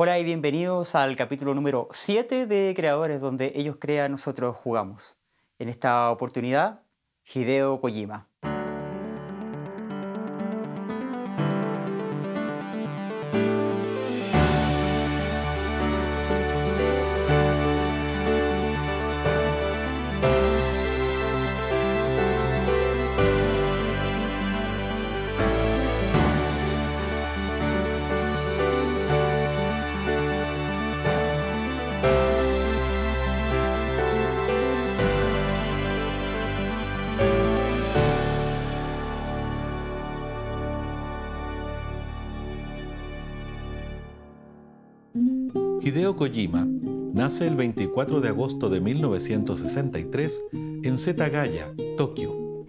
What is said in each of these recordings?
Hola y bienvenidos al capítulo número 7 de Creadores, donde ellos crean, nosotros jugamos. En esta oportunidad, Hideo Kojima. Hideo Kojima nace el 24 de agosto de 1963 en Setagaya, Tokio.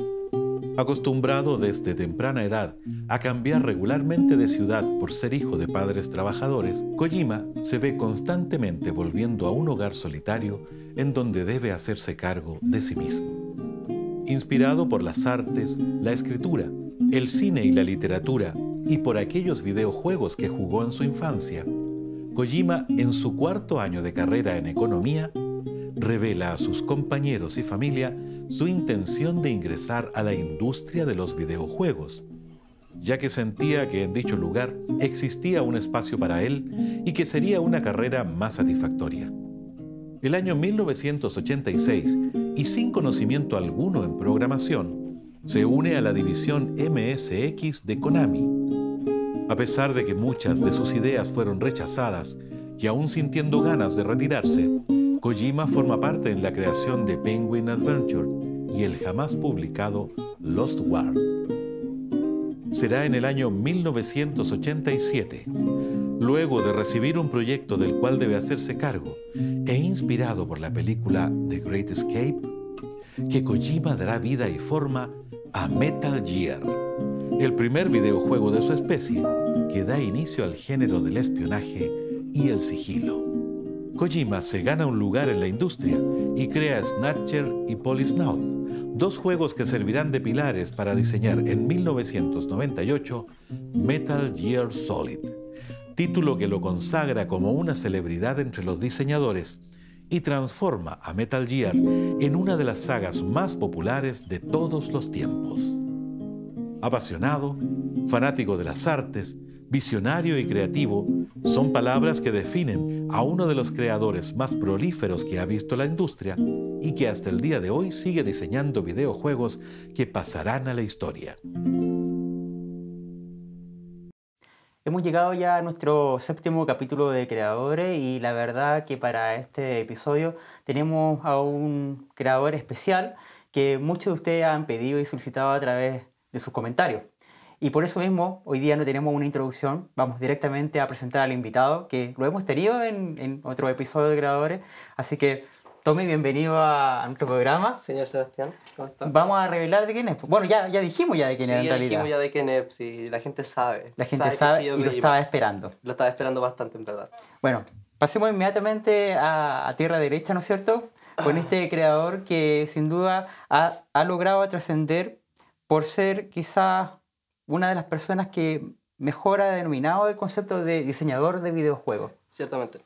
Acostumbrado desde temprana edad a cambiar regularmente de ciudad por ser hijo de padres trabajadores, Kojima se ve constantemente volviendo a un hogar solitario en donde debe hacerse cargo de sí mismo. Inspirado por las artes, la escritura, el cine y la literatura, y por aquellos videojuegos que jugó en su infancia, Kojima, en su cuarto año de carrera en economía, revela a sus compañeros y familia su intención de ingresar a la industria de los videojuegos, ya que sentía que en dicho lugar existía un espacio para él y que sería una carrera más satisfactoria. El año 1986, y sin conocimiento alguno en programación, se une a la división MSX de Konami. A pesar de que muchas de sus ideas fueron rechazadas y aún sintiendo ganas de retirarse, Kojima forma parte en la creación de Penguin Adventure y el jamás publicado Lost World. Será en el año 1987, luego de recibir un proyecto del cual debe hacerse cargo e inspirado por la película The Great Escape, que Kojima dará vida y forma a Metal Gear, el primer videojuego de su especie que da inicio al género del espionaje y el sigilo. Kojima se gana un lugar en la industria y crea Snatcher y Polysnaut, dos juegos que servirán de pilares para diseñar en 1998 Metal Gear Solid, título que lo consagra como una celebridad entre los diseñadores y transforma a Metal Gear en una de las sagas más populares de todos los tiempos. Apasionado, fanático de las artes, visionario y creativo son palabras que definen a uno de los creadores más prolíferos que ha visto la industria y que hasta el día de hoy sigue diseñando videojuegos que pasarán a la historia. Hemos llegado ya a nuestro séptimo capítulo de Creadores y la verdad que para este episodio tenemos a un creador especial que muchos de ustedes han pedido y solicitado a través de sus comentarios. Y por eso mismo, hoy día no tenemos una introducción, vamos directamente a presentar al invitado, que lo hemos tenido en otro episodio de Creadores. Así que, Tommy, bienvenido a nuestro programa. Señor Sebastián, ¿cómo está? Vamos a revelar de quién es. Bueno, ya dijimos ya de quién es en ya realidad. dijimos ya de quién es, sí, la gente sabe. La gente sabe y lo estaba esperando. Lo estaba esperando bastante, en verdad. Bueno, pasemos inmediatamente a tierra derecha, ¿no es cierto? Con este creador que sin duda ha logrado trascender por ser quizás una de las personas que mejor ha denominado el concepto de diseñador de videojuegos. Ciertamente.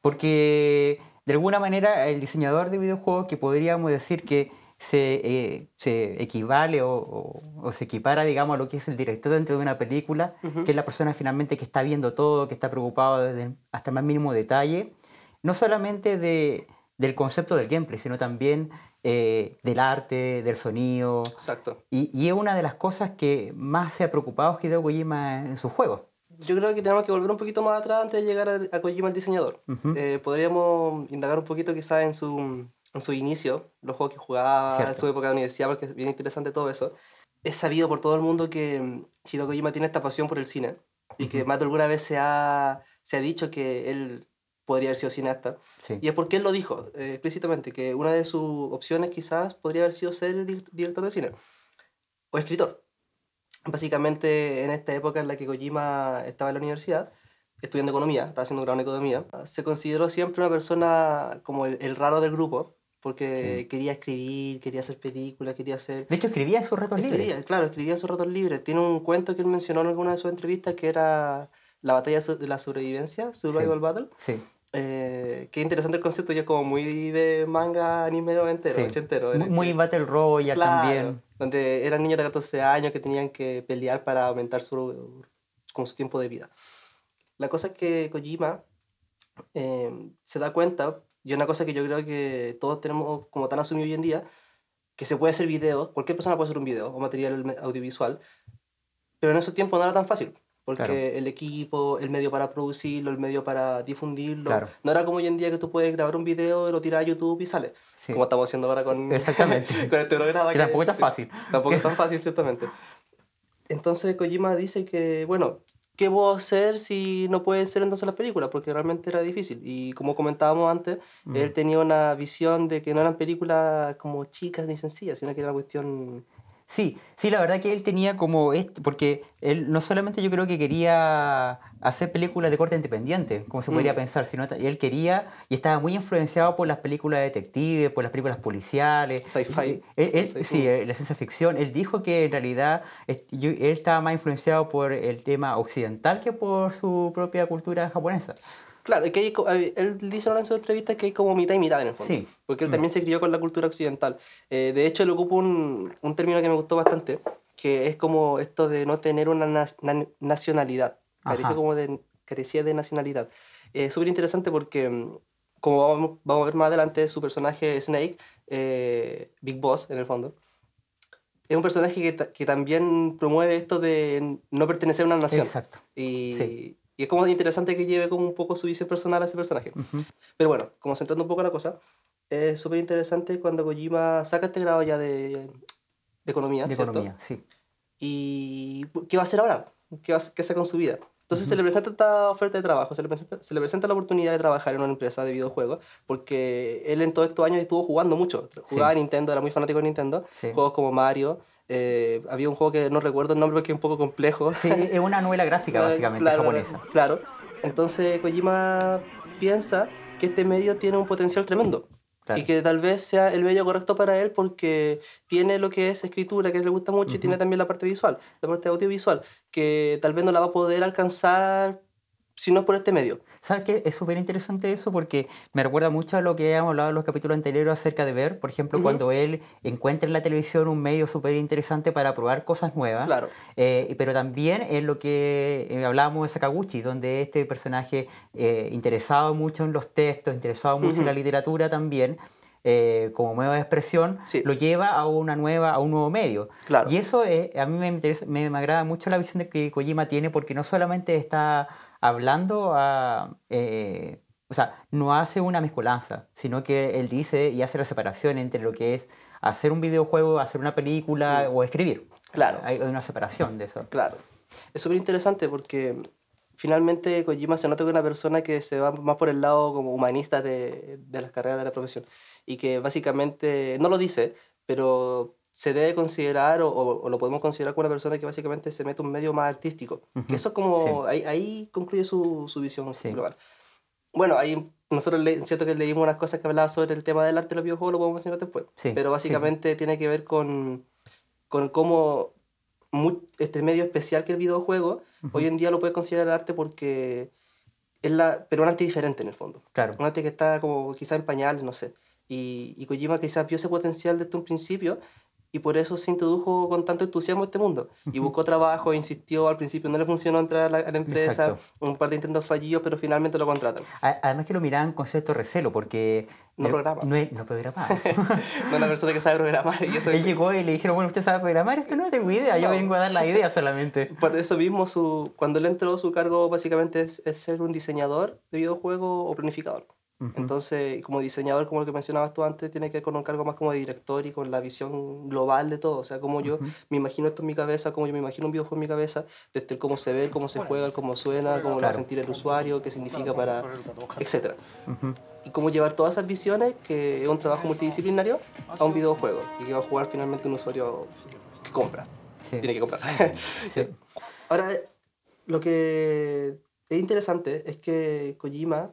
Porque de alguna manera el diseñador de videojuegos, que podríamos decir que se equivale o se equipara, digamos, a lo que es el director dentro de una película, que es la persona finalmente que está viendo todo, que está preocupado desde hasta el más mínimo detalle, no solamente del concepto del gameplay, sino también del arte, del sonido. Exacto. Y es una de las cosas que más se ha preocupado Hideo Kojima en sus juegos. Yo creo que tenemos que volver un poquito más atrás antes de llegar a Kojima el diseñador. Podríamos indagar un poquito quizás en su inicio, los juegos que jugaba, en su época de universidad, porque es bien interesante todo eso. Es sabido por todo el mundo que Hideo Kojima tiene esta pasión por el cine y que más de alguna vez se ha dicho que él podría haber sido cineasta. Sí. Y es porque él lo dijo explícitamente, que una de sus opciones quizás podría haber sido ser director de cine o escritor. Básicamente, en esta época en la que Kojima estaba en la universidad, estudiando economía, estaba haciendo un grado en economía, se consideró siempre una persona como el raro del grupo, porque quería escribir, quería hacer películas, quería hacer... De hecho, escribía en sus ratos libres. Claro, escribía en sus ratos libres. Tiene un cuento que él mencionó en alguna de sus entrevistas que era la batalla de la sobrevivencia, Survival Battle. Sí. Qué interesante el concepto, ya como muy de manga anime noventero, ochentero. Muy Battle Royale también. Donde eran niños de 14 años que tenían que pelear para aumentar como su tiempo de vida. La cosa es que Kojima se da cuenta, y una cosa que yo creo que todos tenemos como tan asumido hoy en día, que se puede hacer video, cualquier persona puede hacer un video o material audiovisual, pero en esos tiempos no era tan fácil. Porque el equipo, el medio para producirlo, el medio para difundirlo, no era como hoy en día que tú puedes grabar un video, lo tiras a YouTube y sale. Sí. Como estamos haciendo ahora con, exactamente. con este programa. Que tampoco es tan fácil. Tampoco es tan fácil, ciertamente. Entonces Kojima dice que, bueno, ¿qué puedo hacer si no pueden ser entonces las películas? Porque realmente era difícil. Y como comentábamos antes, él tenía una visión de que no eran películas como chicas ni sencillas, sino que era una cuestión... Sí, la verdad que él tenía como porque él no solamente yo creo que quería hacer películas de corte independiente, como se podría pensar, sino él quería y estaba muy influenciado por las películas de detectives, por las películas policiales. Sci-fi. Sí, la ciencia ficción. Él dijo que en realidad él estaba más influenciado por el tema occidental que por su propia cultura japonesa. Claro, es que él dice en su entrevista que hay como mitad y mitad en el fondo. Sí. Porque él también se crió con la cultura occidental. De hecho, le ocupo un término que me gustó bastante, que es como esto de no tener una nacionalidad. Carecía de nacionalidad. Es súper interesante porque, como vamos a ver más adelante, su personaje Snake, Big Boss en el fondo, es un personaje que también promueve esto de no pertenecer a una nación. Exacto. Y es como interesante que lleve como un poco su visión personal a ese personaje. Pero bueno, como centrando un poco la cosa, es súper interesante cuando Kojima saca este grado ya de economía, de ¿cierto? economía, sí. ¿Y qué va a hacer ahora? ¿Qué hace con su vida? Entonces se le presenta esta oferta de trabajo, se le presenta la oportunidad de trabajar en una empresa de videojuegos, porque él en todos estos años estuvo jugando mucho. Jugaba a Nintendo, era muy fanático de Nintendo, juegos como Mario. Había un juego que no recuerdo el nombre porque es un poco complejo. Sí, es una novela gráfica básicamente japonesa. Claro. Entonces Kojima piensa que este medio tiene un potencial tremendo. Claro. Y que tal vez sea el medio correcto para él porque tiene lo que es escritura, que le gusta mucho, y tiene también la parte visual, la parte audiovisual, que tal vez no la va a poder alcanzar si no es por este medio. ¿Sabes qué? Es súper interesante eso porque me recuerda mucho a lo que hemos hablado en los capítulos anteriores acerca de ver, por ejemplo, cuando él encuentra en la televisión un medio súper interesante para probar cosas nuevas. Claro. Pero también es lo que hablábamos de Sakaguchi, donde este personaje interesado mucho en los textos, interesado mucho en la literatura también, como medio de expresión, lo lleva a un nuevo medio. Claro. Y eso a mí me agrada mucho la visión de que Kojima tiene, porque no solamente está hablando o sea, no hace una mezcolanza, sino que él dice y hace la separación entre lo que es hacer un videojuego, hacer una película o escribir. Claro. Hay una separación de eso. Claro. Es súper interesante porque finalmente Kojima se nota que es una persona que se va más por el lado como humanista de las carreras de la profesión y que básicamente, no lo dice, pero se debe considerar o lo podemos considerar como una persona que básicamente se mete un medio más artístico. Que eso es como, ahí concluye su visión global. Bueno, ahí nosotros siento que leímos unas cosas que hablaban sobre el tema del arte de los videojuegos, lo podemos mencionar después. Pero básicamente tiene que ver con cómo este medio especial que el videojuego, hoy en día lo puede considerar arte porque pero un arte diferente en el fondo. Claro. Un arte que está como quizá en pañales, no sé. Y Kojima quizás vio ese potencial desde un principio y por eso se introdujo con tanto entusiasmo a este mundo. Y buscó trabajo, insistió, al principio no le funcionó entrar a la empresa, Exacto. un par de intentos fallidos, pero finalmente lo contratan. Además que lo miraban con cierto recelo, porque no programa. No programa. No es una persona que sabe programar. Y eso él llegó y le dijeron, bueno, ¿usted sabe programar? Esto no tengo idea, yo vengo a dar la idea solamente. Por eso mismo, cuando él entró, su cargo básicamente es ser un diseñador de videojuego o planificador. Entonces, como diseñador, como lo que mencionabas tú antes, tiene que ver con un cargo más como de director y con la visión global de todo. O sea, como yo me imagino esto en mi cabeza, como yo me imagino un videojuego en mi cabeza, desde el cómo se ve, cómo se juega, el cómo suena, cómo lo va a sentir el usuario, qué significa para... etc. Y cómo llevar todas esas visiones, que es un trabajo multidisciplinario, a un videojuego y que va a jugar finalmente un usuario que compra. Tiene que comprar. Ahora, lo que es interesante es que Kojima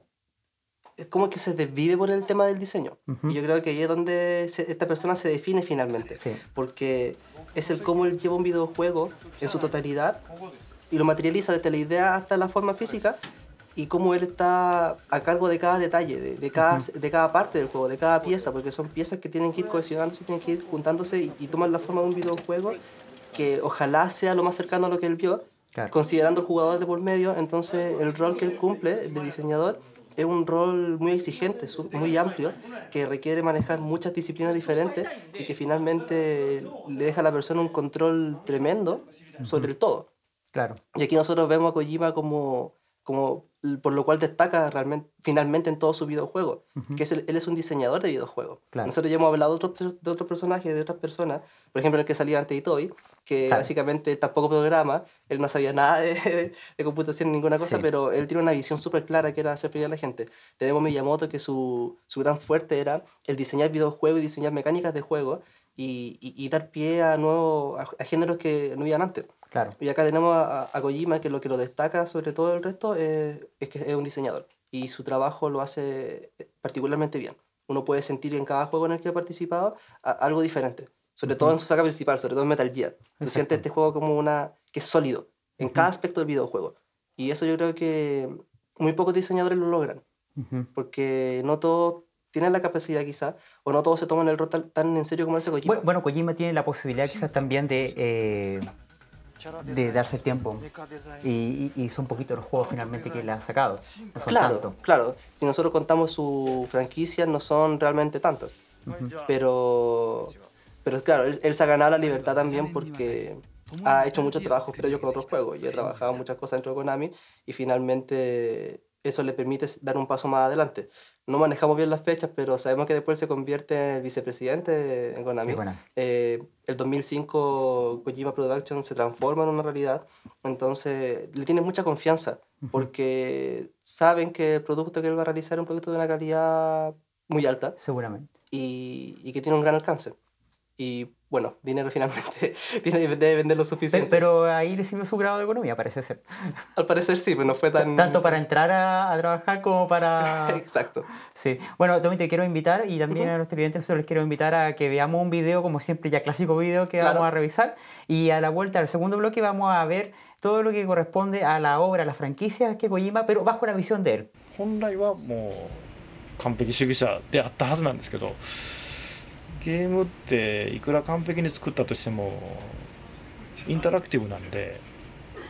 es como que se desvive por el tema del diseño. Y yo creo que ahí es donde esta persona se define finalmente. Porque es el cómo él lleva un videojuego en su totalidad y lo materializa desde la idea hasta la forma física, y cómo él está a cargo de cada detalle, de cada parte del juego, de cada pieza, porque son piezas que tienen que ir cohesionándose, tienen que ir juntándose y tomar la forma de un videojuego que ojalá sea lo más cercano a lo que él vio, Claro. considerando el jugador de por medio. Entonces el rol que él cumple de diseñador es un rol muy exigente, muy amplio, que requiere manejar muchas disciplinas diferentes y que finalmente le deja a la persona un control tremendo sobre el todo. Claro. Y aquí nosotros vemos a Kojima como por lo cual destaca finalmente en todos sus videojuegos, que él es un diseñador de videojuegos. Claro. Nosotros ya hemos hablado de otros personajes, de otras personas, por ejemplo el que salía ante Itoy, que Claro. básicamente tampoco programa, él no sabía nada de computación, ninguna cosa, Sí. pero él tiene una visión súper clara que era hacer feliz a la gente. Tenemos Miyamoto, que su gran fuerte era el diseñar videojuegos y diseñar mecánicas de juegos y dar pie a géneros que no habían antes. Claro. Y acá tenemos a Kojima, que lo destaca sobre todo el resto es que es un diseñador. Y su trabajo lo hace particularmente bien. Uno puede sentir en cada juego en el que ha participado algo diferente. Sobre todo en su saga principal, sobre todo en Metal Gear. Tú sientes este juego como que es sólido en cada aspecto del videojuego. Y eso yo creo que muy pocos diseñadores lo logran. Porque no todos tienen la capacidad quizás, o no todos se toman el rol tan en serio como hace Kojima. Bueno, Kojima tiene la posibilidad quizás también de darse el tiempo, y son poquitos los juegos finalmente que le han sacado, no son tantos. Claro, si nosotros contamos su franquicia no son realmente tantas, pero claro, él se ha ganado la libertad también porque ha hecho muchos trabajos previos con otros juegos y ha trabajado muchas cosas dentro de Konami, y finalmente eso le permite dar un paso más adelante. No manejamos bien las fechas, pero sabemos que después se convierte en el vicepresidente en Konami. Sí, Konami. El 2005 Kojima Productions se transforma en una realidad, entonces le tienen mucha confianza porque saben que el producto que él va a realizar es un producto de una calidad muy alta Seguramente. y que tiene un gran alcance. Y bueno, dinero finalmente debe vender lo suficiente. Pero ahí le sirvió su grado de economía, parece ser. Al parecer sí, pero no fue tan... Tanto para entrar a trabajar como para... Exacto. Sí. Bueno, Tommy, te quiero invitar, y también a los televidentes les quiero invitar a que veamos un video, como siempre, ya clásico video que vamos a revisar. Y a la vuelta al segundo bloque vamos a ver todo lo que corresponde a la obra, a las franquicias que Kojima, pero bajo la visión de él. 本来はもう完璧主義者であったはずなんですけど、ゲームっていくら完璧に作ったとしてもインタラクティブなんで、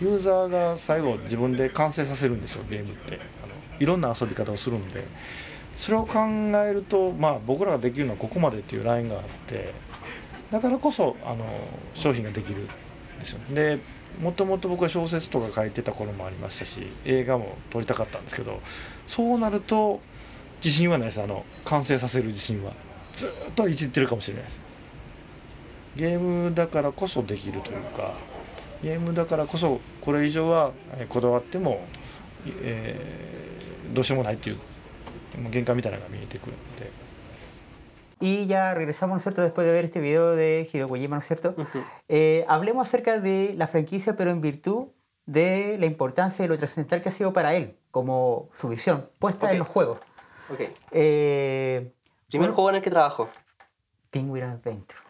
ユーザーが最後自分で完成させるんですよ。ゲームっていろんな遊び方をするんで、それを考えると、まあ、僕らができるのはここまでっていうラインがあって、だからこそ商品ができるんですよ。でもともと僕は小説とか書いてた頃もありましたし、映画も撮りたかったんですけど、そうなると自信はないです。完成させる自信はずっといじってるかもしれないです。ゲームだからこそできるというか、ゲームだからこそこれ以上はこだわっても、どうしようもないっていう限界みたいなのが見えてくるので。Y ya regresamos, ¿no es cierto?, después de ver este video de Hideo Kojima, ¿no es cierto? Hablemos acerca de la franquicia, pero en virtud de la importancia de lo trascendental que ha sido para él, como su visión puesta en los juegos. Primer juego en el que trabajó. Penguin Adventure.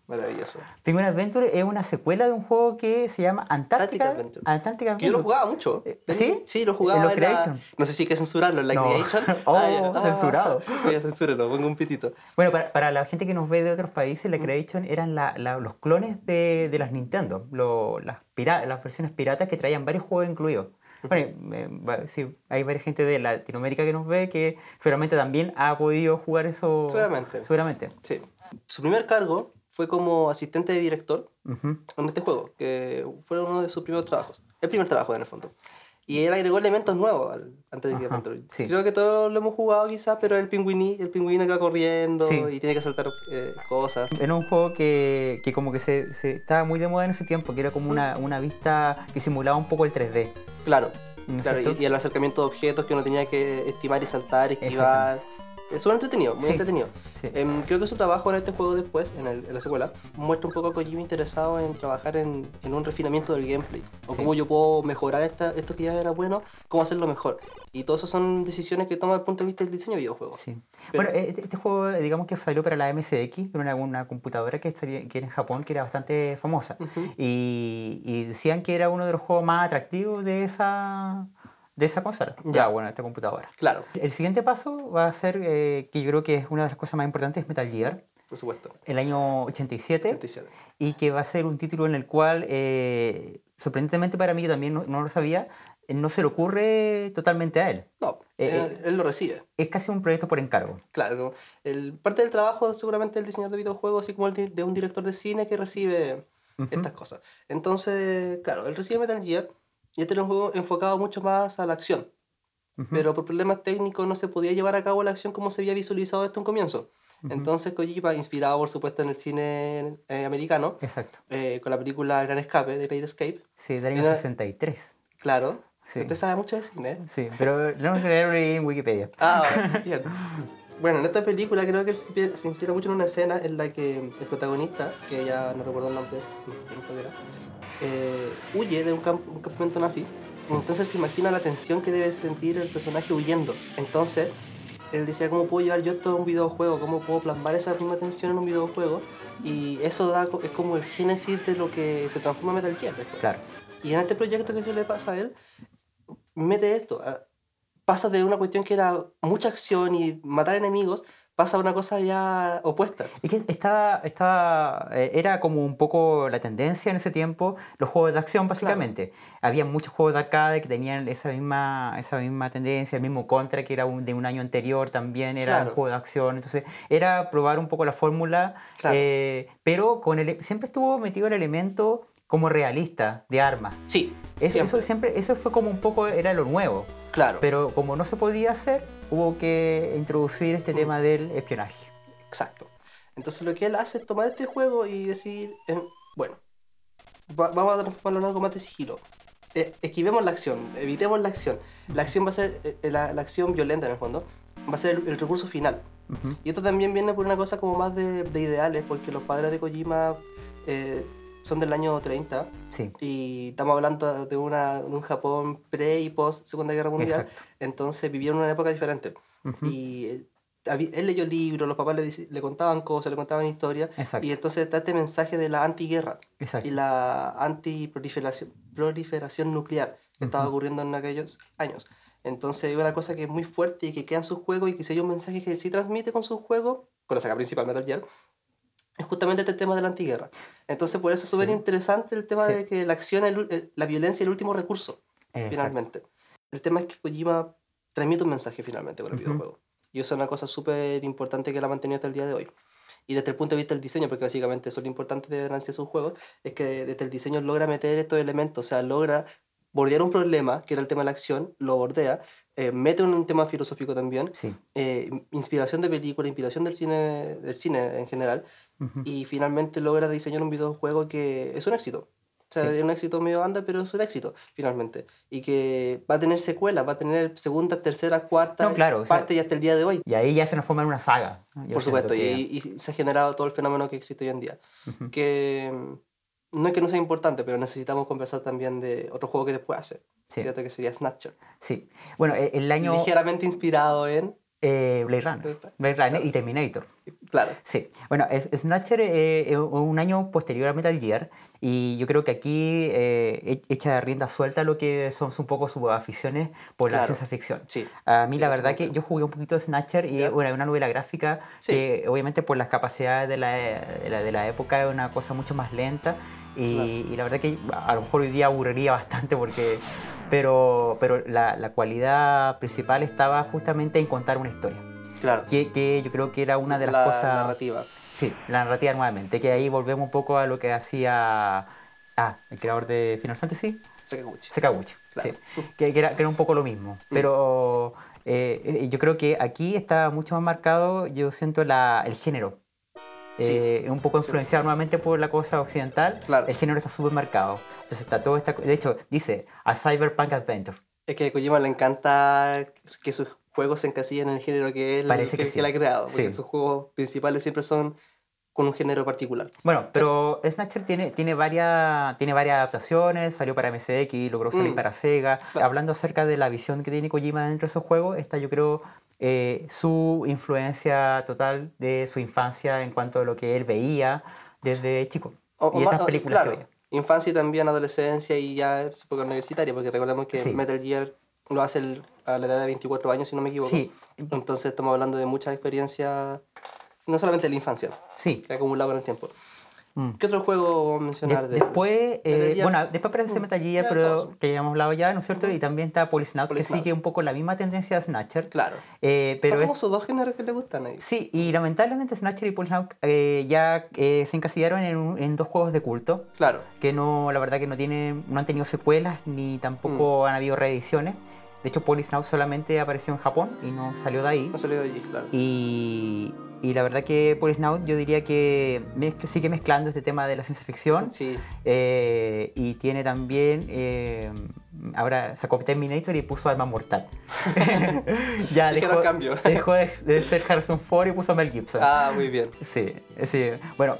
Maravilloso. Penguin Adventure es una secuela de un juego que se llama Antártica Adventure. Yo lo jugaba mucho. ¿Sí? Sí, lo jugaba. ¿En los Creation? No sé si hay que censurarlo, en la Creation. Censurado. Ya censúrelo, pongo un pitito. Bueno, para la gente que nos ve de otros países, la Creation eran los clones de las Nintendo, las versiones piratas que traían varios juegos incluidos. Bueno, sí, hay varias gente de Latinoamérica que nos ve que seguramente también ha podido jugar eso. Seguramente. Sí. Su primer cargo fue como asistente de director en este juego, que fue uno de sus primeros trabajos. El primer trabajo, en el fondo. Y él agregó elementos nuevos antes de Adventure. Sí. Creo que todos lo hemos jugado quizás, pero el pingüino que va corriendo y tiene que saltar cosas. Era un juego que como que se estaba muy de moda en ese tiempo, que era como una vista que simulaba un poco el 3D. Claro, ¿No es claro, cierto? y el acercamiento de objetos que uno tenía que estimar y saltar, esquivar. Es súper entretenido, muy Sí. entretenido. Sí. Creo que su trabajo en este juego después, en la secuela, muestra un poco a Kojima interesado en trabajar en un refinamiento del gameplay. O Sí. cómo yo puedo mejorar esto que ya era bueno, cómo hacerlo mejor. Y todo eso son decisiones que toma desde el punto de vista del diseño de videojuegos. Sí. Pero- Bueno, este juego, digamos que salió para la MSX, era una computadora que era en Japón, que era bastante famosa. Ujú. Y decían que era uno de los juegos más atractivos de esa consola, Ya. bueno, de esta computadora. Claro, El siguiente paso va a ser, que yo creo que es una de las cosas más importantes, es Metal Gear, por supuesto. el año 87, 87. y que va a ser un título en el cual, sorprendentemente para mí, que también no lo sabía, no se le ocurre totalmente a él. No, Eh, él lo recibe. Es casi un proyecto por encargo. Claro, como parte del trabajo seguramente el diseñador de videojuegos, así como de un director de cine que recibe estas cosas. Entonces, claro, él recibe Metal Gear y este era un juego enfocado mucho más a la acción. Pero por problemas técnicos no se podía llevar a cabo la acción como se había visualizado desde un comienzo. Entonces Kojima, inspirado por supuesto en el cine americano, Exacto. con la película Gran Escape, The Great Escape, Sí, del año Era- 63. claro, Sí. usted sabe mucho de cine, ¿eh? Sí, pero no lo leí en Wikipedia. Ah, bien. Bueno, en esta película creo que él se inspira mucho en una escena en la que el protagonista, que ya no recuerdo el nombre, no creo que era, huye de un campamento nazi. Sí. Entonces se imagina la tensión que debe sentir el personaje huyendo. Entonces él decía, ¿cómo puedo llevar yo esto a un videojuego? ¿Cómo puedo plasmar esa misma tensión en un videojuego? Y eso es como el génesis de lo que se transforma en Metal Gear después. Claro. Y en este proyecto que se le pasa a él, mete esto. Pasa de una cuestión que era mucha acción y matar enemigos, pasa a una cosa ya opuesta. Es que era como un poco la tendencia en ese tiempo, los juegos de acción básicamente. Había muchos juegos de arcade que tenían esa misma tendencia, el mismo Contra que era de un año anterior también era Claro. un juego de acción. Entonces era probar un poco la fórmula, Claro. pero siempre estuvo metido el elemento como realista de armas. Sí, Eso fue como un poco, era lo nuevo. claro. Pero como no se podía hacer, hubo que introducir este tema del espionaje. Exacto. Entonces lo que él hace es tomar este juego y decir, bueno, vamos a transformarlo en algo más de sigilo. Esquivemos la acción, evitemos la acción. La acción va a ser, la acción violenta en el fondo, va a ser el recurso final. Y esto también viene por una cosa como más de ideales, porque los padres de Kojima son del año 30 Sí, y estamos hablando de un Japón pre y post Segunda Guerra Mundial. Exacto. Entonces vivieron una época diferente. Y él leyó libros, los papás le contaban cosas, le contaban historias. Exacto. Y entonces está este mensaje de la antiguerra exacto. y la antiproliferación nuclear que estaba ocurriendo en aquellos años. Entonces es una cosa que es muy fuerte y que queda en sus juegos y que si hay un mensaje que sí transmite con sus juegos, con la saga principal Metal Gear, es justamente este tema de la antiguerra. Entonces por eso es súper interesante el tema Sí. de que la acción, la violencia es el último recurso, Exacto. finalmente. El tema es que Kojima transmite un mensaje finalmente con el videojuego. Y eso es una cosa súper importante que la ha mantenido hasta el día de hoy. Y desde el punto de vista del diseño, porque básicamente eso es lo importante de análisis de sus juegos, es que desde el diseño logra meter estos elementos, o sea, logra bordear un problema, que era el tema de la acción, lo bordea, mete un tema filosófico también, Sí. inspiración de película, inspiración del cine en general, y finalmente logra diseñar un videojuego que es un éxito. O sea, Sí. es un éxito medio banda, pero es un éxito, finalmente. Y que va a tener secuelas, va a tener segunda, tercera, cuarta No, claro, o sea, parte y hasta el día de hoy. Y ahí ya se nos forma una saga. ¿No? Yo Por supuesto, siento que- y se ha generado todo el fenómeno que existe hoy en día. Que no es que no sea importante, pero necesitamos conversar también de otro juego que después hace, Sí. ¿cierto? Que sería Snatcher. Sí. Bueno, el año Ligeramente inspirado en... Blade Runner. Blade Runner y Terminator. Claro. Sí, bueno, Snatcher es un año posterior a Metal Gear y yo creo que aquí echa rienda suelta lo que son un poco sus aficiones por la Claro. ciencia ficción. Sí. A mí Sí, la verdad que totalmente. yo jugué un poquito de Snatcher y ¿Ya? bueno, es una novela gráfica Sí. que obviamente por las capacidades de la época es una cosa mucho más lenta y la verdad que a lo mejor hoy día aburriría bastante porque... Pero la cualidad principal estaba justamente en contar una historia. Claro. Que yo creo que era una de las la cosas... narrativa. Sí, la narrativa nuevamente, que ahí volvemos un poco a lo que hacía el creador de Final Fantasy, Sakaguchi. Sakaguchi, Claro. sí, que era un poco lo mismo. Pero yo creo que aquí está mucho más marcado, yo siento el género. Sí. Un poco influenciado nuevamente por la cosa occidental, Claro. el género está súper marcado. Entonces está todo esta... De hecho, dice, a Cyberpunk Adventure. Es que a Kojima le encanta que sus juego se encasilla en el género que él Parece que sí. él ha creado, porque Sí. sus juegos principales siempre son con un género particular. Bueno, pero Snatcher tiene varias adaptaciones, salió para MSX, logró salir para Sega. Claro. Hablando acerca de la visión que tiene Kojima dentro de esos juegos, está yo creo su influencia total de su infancia en cuanto a lo que él veía desde chico. Y estas películas claro, que veía. infancia y también adolescencia y ya época universitaria, porque recordemos que Sí. Metal Gear lo hace a la edad de 24 años, si no me equivoco. Sí. Entonces estamos hablando de muchas experiencias, no solamente de la infancia, Sí. que ha acumulado con el tiempo. Mm. ¿Qué otro juego vamos a mencionar? Después, Metal Gear? bueno, después aparece Metal Gear, Ya, pero todos. que ya hemos hablado ya, ¿no es cierto? Y también está Police Police que sigue un poco la misma tendencia de Snatcher. Claro. Pero Son es- como sus dos géneros que le gustan ahí. Sí, y lamentablemente Snatcher y Police ya se encasillaron en dos juegos de culto, Claro. que no, la verdad que no han tenido secuelas ni tampoco han habido reediciones. De hecho, Police solamente apareció en Japón y no salió de ahí. No salió de allí, claro. Y la verdad que Police yo diría que sigue mezclando este tema de la ciencia ficción. Sí. Y tiene también, ahora sacó Terminator y puso Arma Mortal. Ya Ligero cambio. dejó de ser Harrison Ford y puso a Mel Gibson. Ah, muy bien. Sí, sí. Bueno,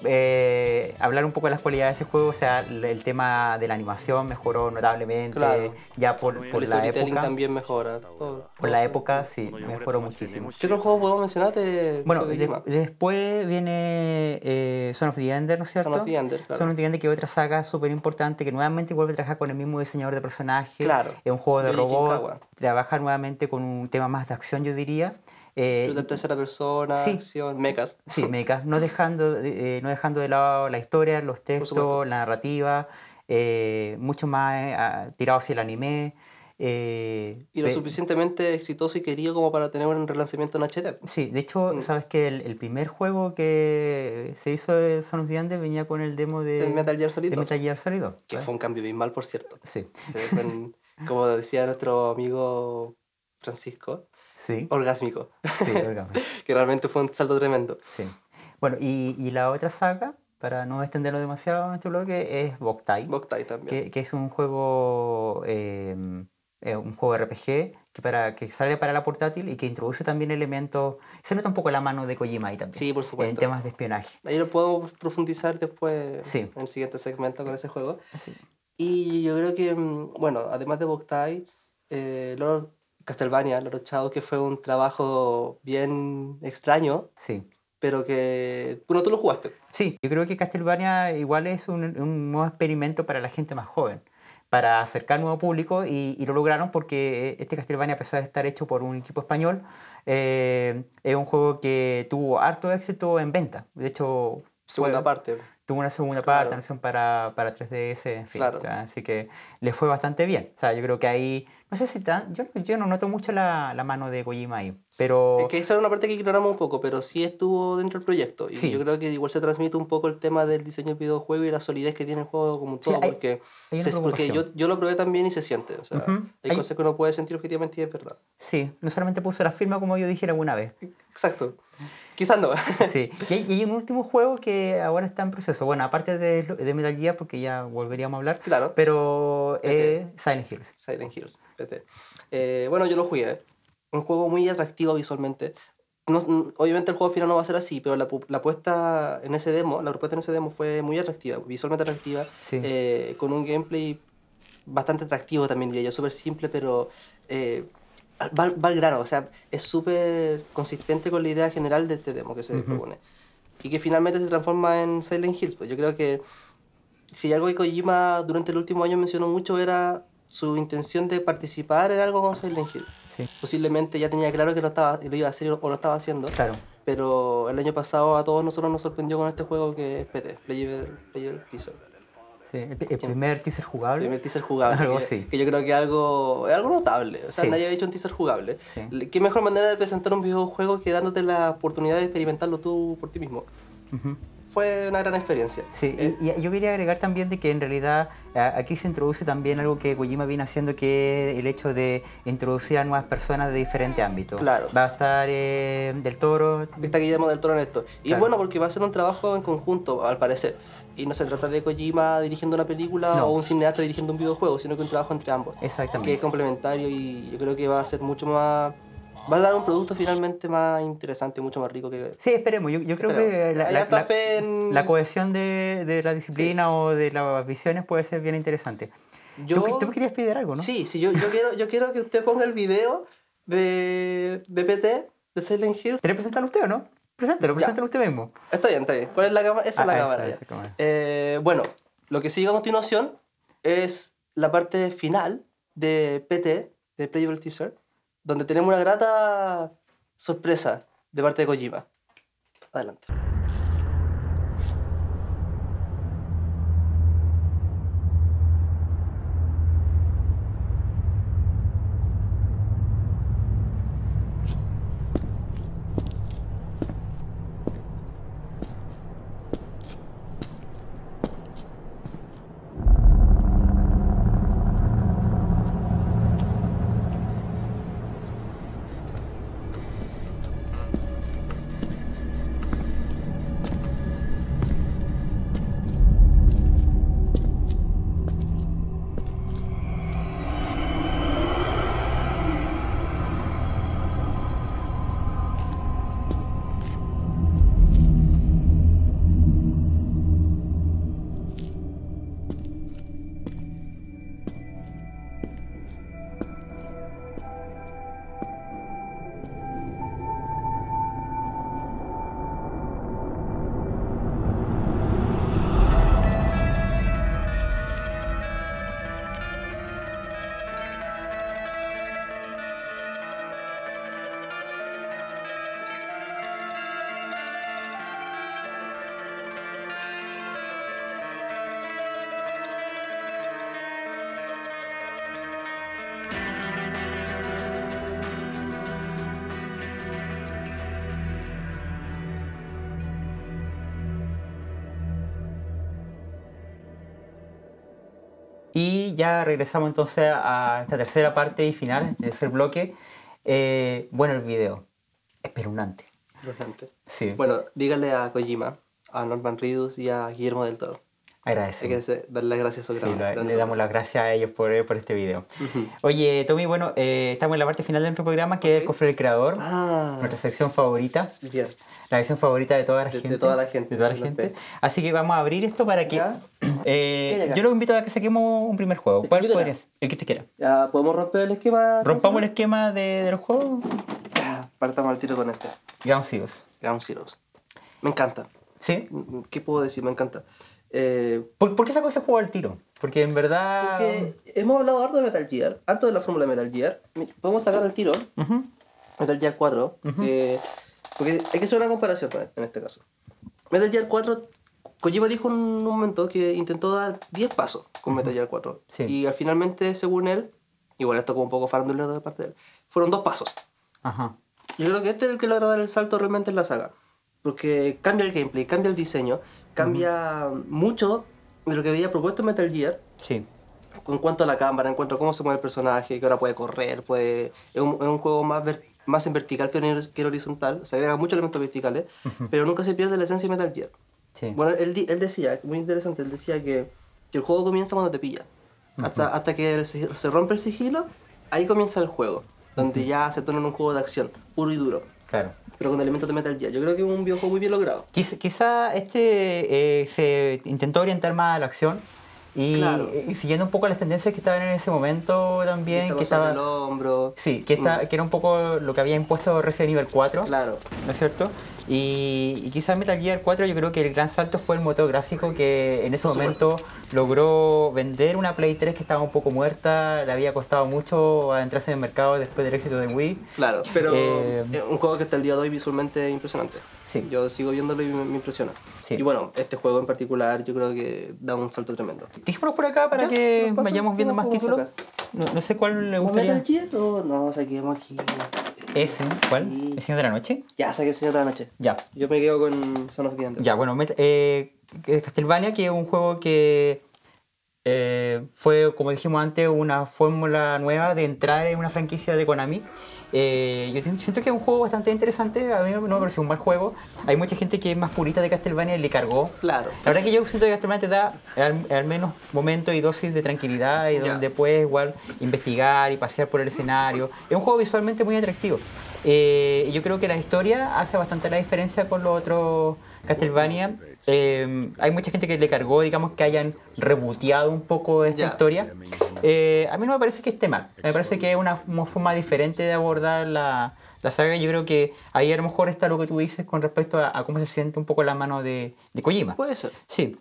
hablar un poco de las cualidades de ese juego, o sea, el tema de la animación mejoró notablemente, Claro. ya por El la storytelling época. también mejora. Todo La eso. época, sí, mejoró muchísimo. ¿Qué otro juego podemos mencionar de Bueno, Kojima? después viene Son of the Ender, ¿no es cierto? Son of the Ender, claro. Son of the Ender, que es otra saga súper importante, que nuevamente vuelve a trabajar con el mismo diseñador de personajes. Claro. Es un juego de Yuji robots. Shinkawa. Trabaja nuevamente con un tema más de acción, yo diría. Shooter tercera persona, sí. acción, mechas. Sí, mechas, no dejando de lado la historia, los textos, supuesto. la narrativa, mucho más tirado hacia el anime. Y lo suficientemente exitoso y querido como para tener un relanzamiento en HD. Sí, de hecho, sabes que el primer juego que se hizo de Son of the Enders venía con el demo de El Metal Gear Solid 2. Metal Gear Solid 2, Que ¿vale? fue un cambio bien mal, por cierto. Sí, Como decía nuestro amigo Francisco, sí, orgásmico. sí, orgásmico. Que realmente fue un salto tremendo. Sí. Bueno, y la otra saga, para no extenderlo demasiado en este bloque, es Boktai, Boktai también. que es un juego RPG que sale para la portátil y que introduce también elementos. Se nota un poco la mano de Kojima ahí también. Sí, por supuesto. En temas de espionaje. Ahí lo podemos profundizar después Sí. en el siguiente segmento con ese juego. Sí. Y yo creo que, bueno, además de Boktai, Castlevania, Lord of Shadows, que fue un trabajo bien extraño, Sí. pero que, bueno, tú lo jugaste. Sí, yo creo que Castlevania igual es un nuevo experimento para la gente más joven, para acercar nuevo público y lo lograron porque este Castlevania, a pesar de estar hecho por un equipo español, es un juego que tuvo harto éxito en venta. De hecho, Segunda parte. tuvo una segunda Claro. parte, versión para 3DS, en fin. Claro. Así que le fue bastante bien. O sea, yo creo que ahí, no sé si yo no noto mucho la mano de Kojima ahí, pero... Es que esa es una parte que ignoramos un poco, pero sí estuvo dentro del proyecto. Y Sí. yo creo que igual se transmite un poco el tema del diseño del videojuego y la solidez que tiene el juego como un Sí, todo, hay- porque, hay una porque preocupación. yo lo probé también y se siente. O sea, Ujú. hay cosas que uno puede sentir objetivamente y es verdad. Sí, no solamente puso la firma como yo dijera alguna vez. Exacto. Quizás no. Sí, y hay un último juego que ahora está en proceso. Bueno, aparte de Metal Gear, porque ya volveríamos a hablar. Claro. Pero Silent Hills. Silent Hills, PT. Bueno, yo lo jugué. Un juego muy atractivo visualmente. Obviamente el juego final no va a ser así, pero la puesta en ese demo, la propuesta en ese demo fue muy atractiva, visualmente atractiva, Sí. con un gameplay bastante atractivo también diría yo, súper simple, pero va al grano, o sea, es súper consistente con la idea general de este demo que se propone. Y que finalmente se transforma en Silent Hills. Pues yo creo que si algo que Kojima durante el último año mencionó mucho era su intención de participar en algo con Silent Hill. Sí, Posiblemente ya tenía claro que lo iba a hacer o lo estaba haciendo, claro. pero el año pasado a todos nosotros nos sorprendió con este juego que es PT, Player Teaser. Sí, el primer teaser jugable. Primer teaser jugable. Algo que, así. que yo creo que es algo notable. O sea, Sí. nadie había hecho un teaser jugable. Sí. ¿Qué mejor manera de presentar un videojuego que dándote la oportunidad de experimentarlo tú por ti mismo? Ujú. Fue una gran experiencia. Sí, y yo quería agregar también de que en realidad aquí se introduce también algo que Kojima viene haciendo, que es el hecho de introducir a nuevas personas de diferentes ámbitos. Claro. Va a estar Del Toro. Está Guillermo del Toro en esto. Y Claro. bueno, porque va a ser un trabajo en conjunto, al parecer. Y no se trata de Kojima dirigiendo una película No. o un cineasta dirigiendo un videojuego, sino que un trabajo entre ambos. Exactamente. Que es complementario y yo creo que va a ser mucho más va a dar un producto finalmente más interesante, mucho más rico que... Sí, esperemos. Yo creo que Hay harta fe en... la cohesión de la disciplina o de las visiones puede ser bien interesante. ¿Tú querías pedir algo, no? Sí, yo quiero que usted ponga el video de PT, de Silent Hill. ¿Quiere presentarlo usted o no? Preséntalo usted mismo. Está bien. ¿Cuál es la cámara? Esa es la cámara. Esa cámara. Bueno, lo que sigue a continuación es la parte final de PT, de Playable Teaser, donde tenemos una grata sorpresa de parte de Kojima. Adelante. Y ya regresamos entonces a esta tercera parte y final, el tercer bloque. Bueno, el video. Espeluznante. Sí. Bueno, dígale a Kojima, a Norman Reedus y a Guillermo del Toro. Agradecemos. Hay que darle las gracias a Sí, le damos las gracias a ellos por este video. Oye, Tommy, bueno, estamos en la parte final de nuestro programa, que es el cofre del creador, nuestra sección favorita. Bien. La versión favorita de toda la gente. De toda la gente. De toda la gente. Así que vamos a abrir esto para que... ¿Qué yo los invito a que saquemos un primer juego. ¿Cuál podría ser? El que te quiera. Ya, ¿podemos romper el esquema? ¿Rompamos el esquema de los juegos? Ya, partamos al tiro con este. Ground Zeroes. Ground Zeroes. Me encanta. ¿Sí? ¿Qué puedo decir? Me encanta. ¿Por qué sacó ese juego al tiro? Porque en verdad... Porque hemos hablado harto de Metal Gear, harto de la fórmula de Metal Gear. Podemos sacar al tiro Metal Gear 4, porque hay que hacer una comparación en este caso. Metal Gear 4, Kojima dijo en un momento que intentó dar 10 pasos con Metal Gear 4. Sí. Y finalmente, según él, igual esto como un poco farandulero de parte de él, fueron 2 pasos. Ajá. Yo creo que este es el que logra dar el salto realmente en la saga. Porque cambia el gameplay, cambia el diseño, cambia mucho de lo que había propuesto en Metal Gear. Sí. En cuanto a la cámara, en cuanto a cómo se mueve el personaje, que ahora puede correr, es un juego más en vertical que en horizontal. Se agregan muchos elementos verticales, pero nunca se pierde la esencia de Metal Gear. Sí. Bueno, él decía, muy interesante, él decía que el juego comienza cuando te pilla. Hasta que se rompe el sigilo, ahí comienza el juego, donde ya se torna en un juego de acción, puro y duro. Claro. Pero con elementos de Metal Gear. Yo creo que es un videojuego muy bien logrado. Quizá se intentó orientar más a la acción y, Claro. y siguiendo un poco las tendencias que estaban en ese momento también. Que estaba el hombro. Sí, que era un poco lo que había impuesto Resident Evil 4. Claro. ¿No es cierto? Y quizás Metal Gear 4 yo creo que el gran salto fue el motor gráfico que en ese momento logró vender una Play 3 que estaba un poco muerta, le había costado mucho adentrarse en el mercado después del éxito de Wii. Claro, pero es un juego que hasta el día de hoy visualmente es impresionante. Sí. Yo sigo viéndolo y me impresiona. Sí. Y bueno, este juego en particular yo creo que da un salto tremendo. Dijimos por acá para Ya, que nos pasa, vayamos viendo ¿qué más más podemos títulos. No sé cuál le gustaría. ¿Metal Gear o no? Saquemos aquí. ¿Ese? ¿Cuál? Sí. ¿El Señor de la Noche? Ya, saqué el Señor de la Noche. Ya. Yo me quedo con Son of the Enders. Ya, bueno, Castlevania, que es un juego que fue, como dijimos antes, una fórmula nueva de entrar en una franquicia de Konami. Yo siento que es un juego bastante interesante, a mí no me pareció un mal juego. Hay mucha gente que es más purita de Castlevania y le cargó. Claro. La verdad que yo siento que Castlevania te da al menos momentos y dosis de tranquilidad y donde puedes igual investigar y pasear por el escenario. Es un juego visualmente muy atractivo. Yo creo que la historia hace bastante la diferencia con los otros Castlevania. Hay mucha gente que le cargó, digamos, que hayan reboteado un poco esta historia. A mí no me parece que esté mal. Me parece que es una forma diferente de abordar la saga. Yo creo que ahí a lo mejor está lo que tú dices con respecto a cómo se siente un poco la mano de Kojima. Puede ser. Sí.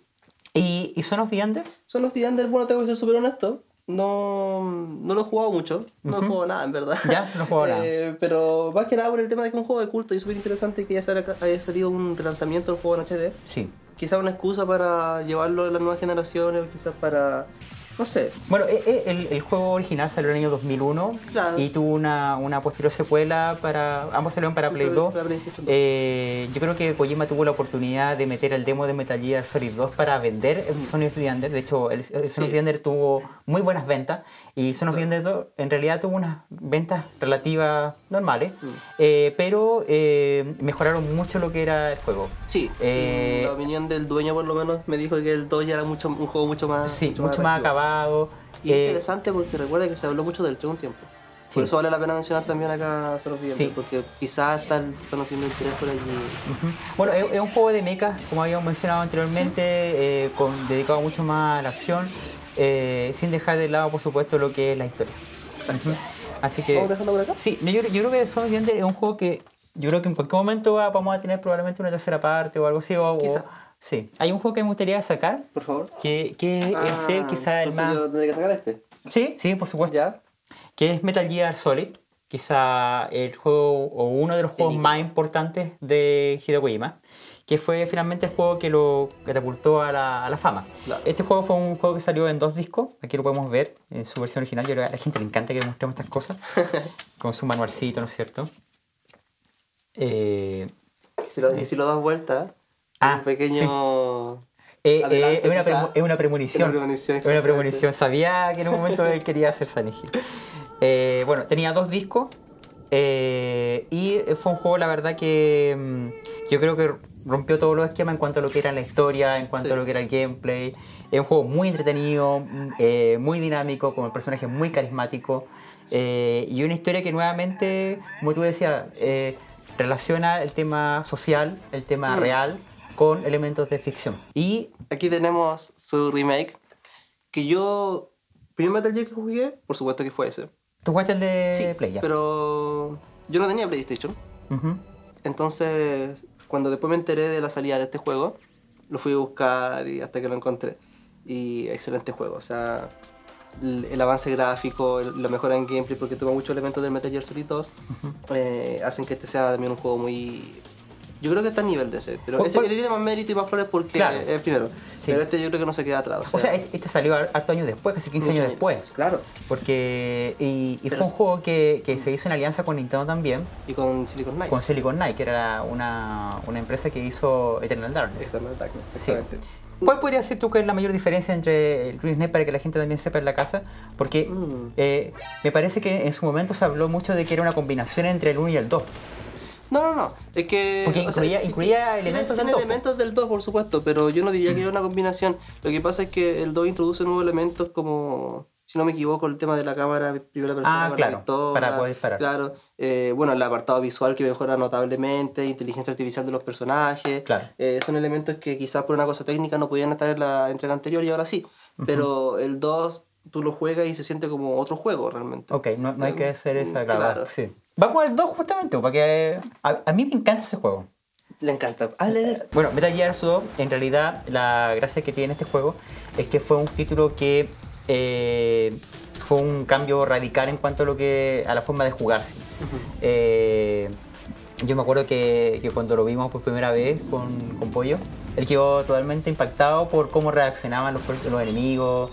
¿Y Son of the Ender? Son of the Ender, bueno, tengo que ser súper honesto. No lo he jugado mucho, no he jugado nada en verdad. Ya, no he jugado nada. Pero más que nada por el tema de que es un juego de culto y es súper interesante que ya haya salido un relanzamiento del juego en HD. Sí. Quizás una excusa para llevarlo a las nuevas generaciones o quizás para... no sé. Bueno, el juego original salió en el año 2001 Claro. y tuvo una posterior secuela para... ambos salieron para Play 2. Para PlayStation 2. Yo creo que Kojima tuvo la oportunidad de meter el demo de Metal Gear Solid 2 para vender el Son of the Ender. De hecho, el Son of the Ender tuvo muy buenas ventas y Son of the Ender 2 en realidad tuvo unas ventas relativas normales, pero mejoraron mucho lo que era el juego. Sí, la opinión del dueño por lo menos me dijo que el 2 ya era un juego mucho más... Sí, mucho más atractivo. acabado. Y es interesante porque recuerda que se habló mucho del 3 un tiempo. Por Sí. eso vale la pena mencionar también acá Son of the Ender, Sí. porque quizás está el Son of the Ender 3 por allí. Ujú. Bueno, es un juego de mechas, como habíamos mencionado anteriormente, dedicado mucho más a la acción, sin dejar de lado, por supuesto, lo que es la historia. Exacto. Así que... ¿Vamos dejando por acá? Sí, yo creo que Son of the Ender es un juego que yo creo que en cualquier momento vamos a tener probablemente una tercera parte o algo así. Quizá. Sí. Hay un juego que me gustaría sacar, Por favor. que quizá el entonces más... yo tendré que sacar este. Sí, por supuesto. ¿Ya? Que es Metal Gear Solid, quizá el juego o uno de los juegos más importantes de Hideo Kojima, que fue finalmente el juego que lo catapultó a la fama. Claro. Este juego fue un juego que salió en 2 discos, aquí lo podemos ver en su versión original. Yo creo que a la gente le encanta que mostremos estas cosas, con su manualcito, ¿no es cierto? Y si lo das vuelta, un pequeño... adelanto, quizá. Es una premonición. Una premonición, Es una premonición. exactamente. Sabía que en un momento él quería hacer Silent Hill. Bueno, tenía 2 discos. Y fue un juego, la verdad, que yo creo que rompió todos los esquemas en cuanto a lo que era la historia, en cuanto a lo que era el gameplay. Es un juego muy entretenido, muy dinámico, con el personaje muy carismático. Y una historia que nuevamente, como tú decías, relaciona el tema social, el tema real, con elementos de ficción. Y Aquí tenemos su remake, que yo... primer Metal Gear que jugué, por supuesto que fue ese. tú jugaste el de Play ya. Pero yo no tenía PlayStation. Ujú. Entonces, cuando después me enteré de la salida de este juego, lo fui a buscar y hasta que lo encontré. Y excelente juego, o sea, el avance gráfico, la mejora en gameplay, porque toma muchos elementos del Metal Gear Solid 2, hacen que este sea también un juego muy... yo creo que está a nivel de ese, pero ese tiene más mérito y más flores porque Claro. es el primero. Sí. Pero este yo creo que no se queda atrás. O sea, este salió harto años después, casi 15 años después. Claro. Porque, y Pero fue un juego que se hizo en alianza con Nintendo también, Y con Silicon Knights. con Silicon Knight, que era una empresa que hizo Eternal Darkness. Eternal Darkness, Sí. exactamente. ¿Cuál podría ser tú que es la mayor diferencia entre el Green Snake para que la gente también sepa en la casa? Porque me parece que en su momento se habló mucho de que era una combinación entre el 1 y el 2. No. Es que... Porque o sea, incluía elementos tiene del 2. elementos del 2, por supuesto, pero yo no diría que era una combinación. Lo que pasa es que el 2 introduce nuevos elementos como, si no me equivoco, el tema de la cámara primera persona. con la Claro, pistola, para poder disparar. Claro. Bueno, el apartado visual que mejora notablemente, inteligencia artificial de los personajes. Claro. Son elementos que quizás por una cosa técnica no podían estar en la entrega anterior y ahora sí. Pero el 2 tú lo juegas y se siente como otro juego realmente. Ok, no hay que hacer esa Claro. claro. Sí. Vamos al 2 justamente, porque a mí me encanta ese juego. Le encanta. Hable de él. Bueno, Metal Gear Solid, en realidad, la gracia que tiene este juego es que fue un título que fue un cambio radical en cuanto a la forma de jugarse. Yo me acuerdo que cuando lo vimos por primera vez con Pollo, él quedó totalmente impactado por cómo reaccionaban los enemigos,